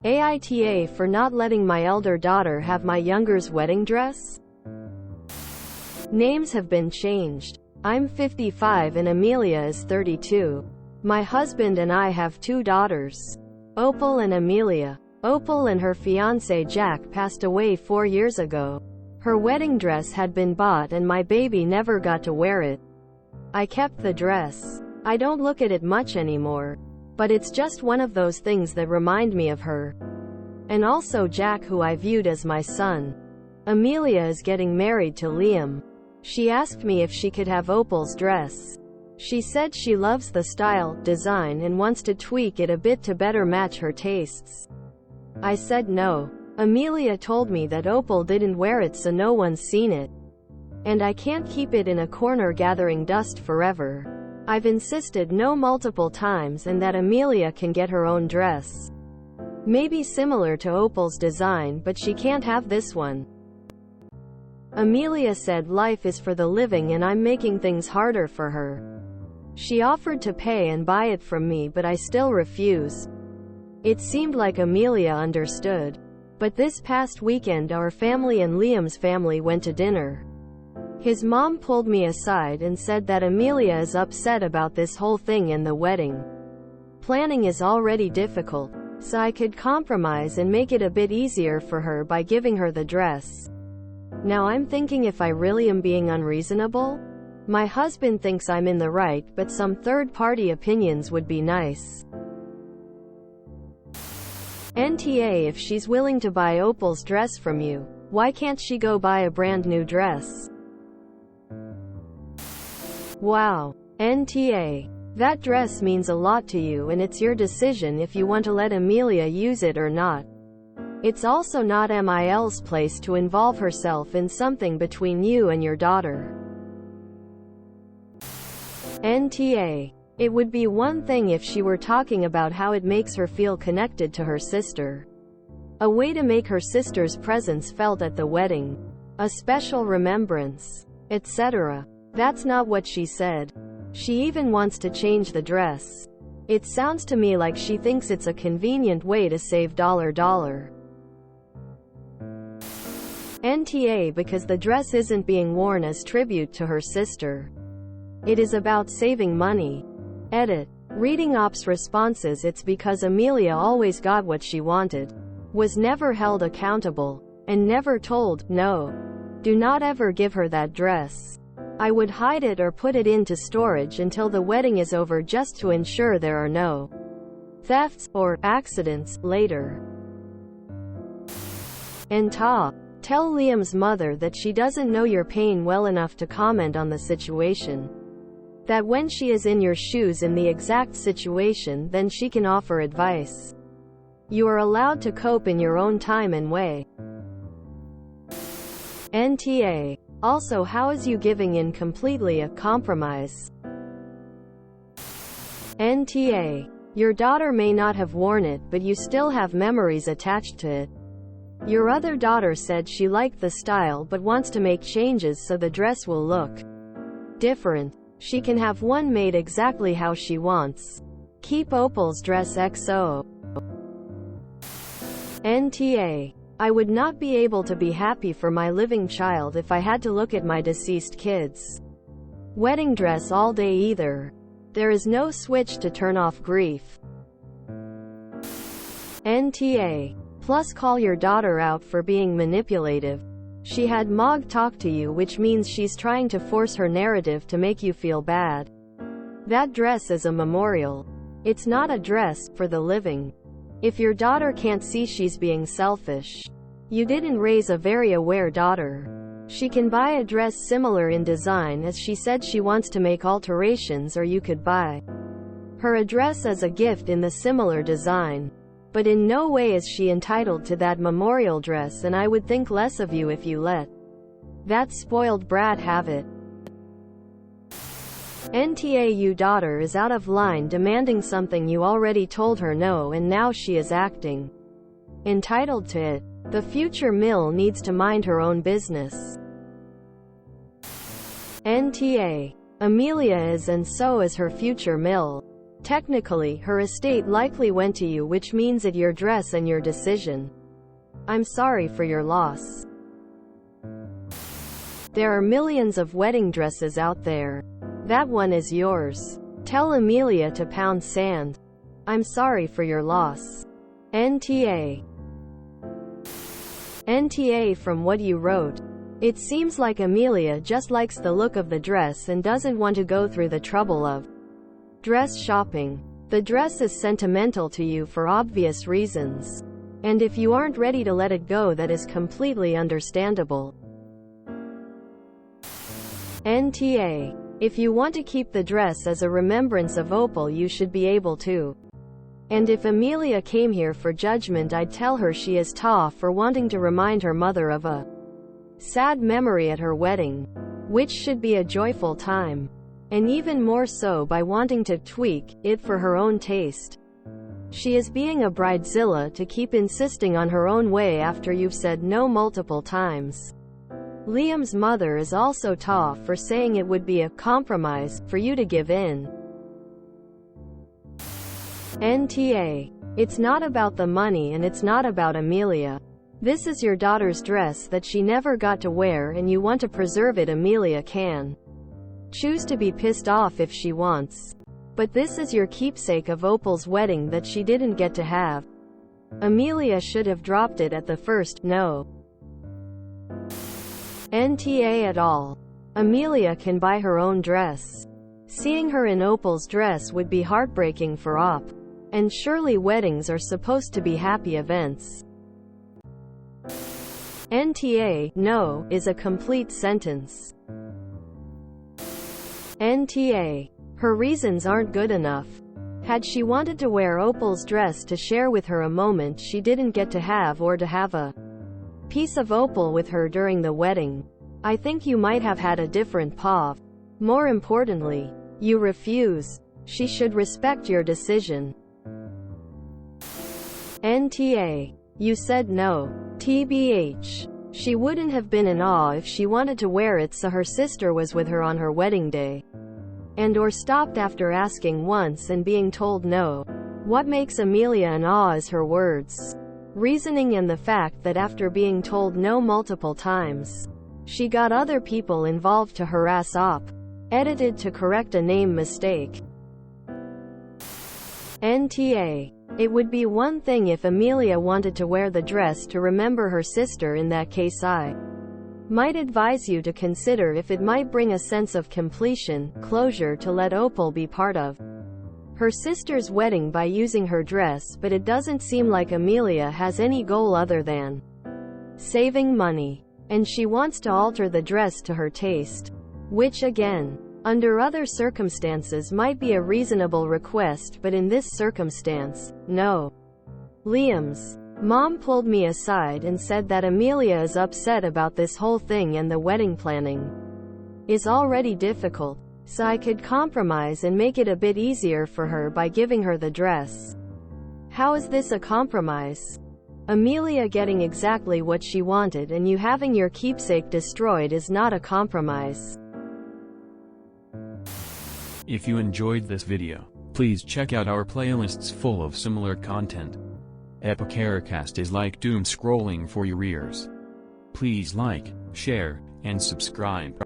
AITA for not letting my elder daughter have my younger's wedding dress? Names have been changed. I'm 55 and Amelia is 32. My husband and I have 2 daughters, Opal and Amelia. Opal and her fiancé Jack passed away 4 years ago. Her wedding dress had been bought and my baby never got to wear it. I kept the dress. I don't look at it much anymore, but it's just one of those things that remind me of her. And also Jack, who I viewed as my son. Amelia is getting married to Liam. She asked me if she could have Opal's dress. She said she loves the style, design and wants to tweak it a bit to better match her tastes. I said no. Amelia told me that Opal didn't wear it so no one's seen it. And I can't keep it in a corner gathering dust forever. I've insisted no multiple times and that Amelia can get her own dress. Maybe similar to Opal's design, but she can't have this one. Amelia said life is for the living and I'm making things harder for her. She offered to pay and buy it from me, but I still refuse. It seemed like Amelia understood. But this past weekend our family and Liam's family went to dinner. His mom pulled me aside and said that Amelia is upset about this whole thing and the wedding planning is already difficult, so I could compromise and make it a bit easier for her by giving her the dress. Now I'm thinking if I really am being unreasonable. My husband thinks I'm in the right, but some third-party opinions would be nice. NTA, if she's willing to buy Opal's dress from you, why can't she go buy a brand new dress? Wow. NTA. That dress means a lot to you and it's your decision if you want to let Amelia use it or not. It's also not MIL's place to involve herself in something between you and your daughter. NTA. It would be one thing if she were talking about how it makes her feel connected to her sister. A way to make her sister's presence felt at the wedding. A special remembrance, etc. That's not what she said. She even wants to change the dress. It sounds to me like she thinks it's a convenient way to save $. NTA, because the dress isn't being worn as tribute to her sister. It is about saving money. Edit. Reading Ops responses. It's because Amelia always got what she wanted, was never held accountable, and never told, no, do not ever give her that dress. I would hide it or put it into storage until the wedding is over just to ensure there are no thefts or accidents later. And tell Liam's mother that she doesn't know your pain well enough to comment on the situation. That when she is in your shoes in the exact situation, then she can offer advice. You are allowed to cope in your own time and way. NTA. Also, how is you giving in completely a compromise? NTA. Your daughter may not have worn it, but you still have memories attached to it. Your other daughter said she liked the style but wants to make changes so the dress will look different. She can have one made exactly how she wants. Keep Opal's dress XO. NTA. I would not be able to be happy for my living child if I had to look at my deceased kids' wedding dress all day either. There is no switch to turn off grief. NTA. Plus, call your daughter out for being manipulative. She had Mog talk to you, which means she's trying to force her narrative to make you feel bad. That dress is a memorial. It's not a dress for the living. If your daughter can't see she's being selfish, you didn't raise a very aware daughter. She can buy a dress similar in design as she said she wants to make alterations, or you could buy her a dress as a gift in the similar design. But in no way is she entitled to that memorial dress, and I would think less of you if you let that spoiled brat have it. NTA. Your daughter is out of line demanding something you already told her no, and now she is acting entitled to it. The future Mill needs to mind her own business. NTA. Amelia is, and so is her future Mill. Technically, her estate likely went to you, which means it's your dress and your decision. I'm sorry for your loss. There are millions of wedding dresses out there. That one is yours. Tell Amelia to pound sand. I'm sorry for your loss. NTA. NTA from what you wrote. It seems like Amelia just likes the look of the dress and doesn't want to go through the trouble of dress shopping. The dress is sentimental to you for obvious reasons. And if you aren't ready to let it go, that is completely understandable. NTA. If you want to keep the dress as a remembrance of Opal, you should be able to. And if Amelia came here for judgment, I'd tell her she is tough for wanting to remind her mother of a sad memory at her wedding, which should be a joyful time. And even more so by wanting to tweak it for her own taste. She is being a bridezilla to keep insisting on her own way after you've said no multiple times. Liam's mother is also tough for saying it would be a compromise for you to give in. NTA. It's not about the money and it's not about Amelia. This is your daughter's dress that she never got to wear and you want to preserve it. Amelia can choose to be pissed off if she wants. But this is your keepsake of Opal's wedding that she didn't get to have. Amelia should have dropped it at the first no. NTA at all. Amelia can buy her own dress. Seeing her in Opal's dress would be heartbreaking for Op. And surely weddings are supposed to be happy events. NTA, no, is a complete sentence. NTA. Her reasons aren't good enough. Had she wanted to wear Opal's dress to share with her a moment she didn't get to have, or to have a piece of Opal with her during the wedding, I think you might have had a different path. More importantly, you refuse. She should respect your decision. NTA. You said no. TBH. She wouldn't have been in awe if she wanted to wear it so her sister was with her on her wedding day. And or stopped after asking once and being told no. What makes Amelia in awe is her words, reasoning, and the fact that after being told no multiple times, she got other people involved to harass Op. Edited to correct a name mistake. NTA. It would be one thing if Amelia wanted to wear the dress to remember her sister. In that case, I might advise you to consider if it might bring a sense of completion, closure, to let Opal be part of her sister's wedding by using her dress, but it doesn't seem like Amelia has any goal other than saving money. And she wants to alter the dress to her taste. Which again, under other circumstances might be a reasonable request, but in this circumstance, no. Liam's mom pulled me aside and said that Amelia is upset about this whole thing and the wedding planning is already difficult, so I could compromise and make it a bit easier for her by giving her the dress. How is this a compromise? Amelia getting exactly what she wanted and you having your keepsake destroyed is not a compromise. If you enjoyed this video, please check out our playlists full of similar content. AmITheAsshole is like doom scrolling for your ears. Please like, share, and subscribe.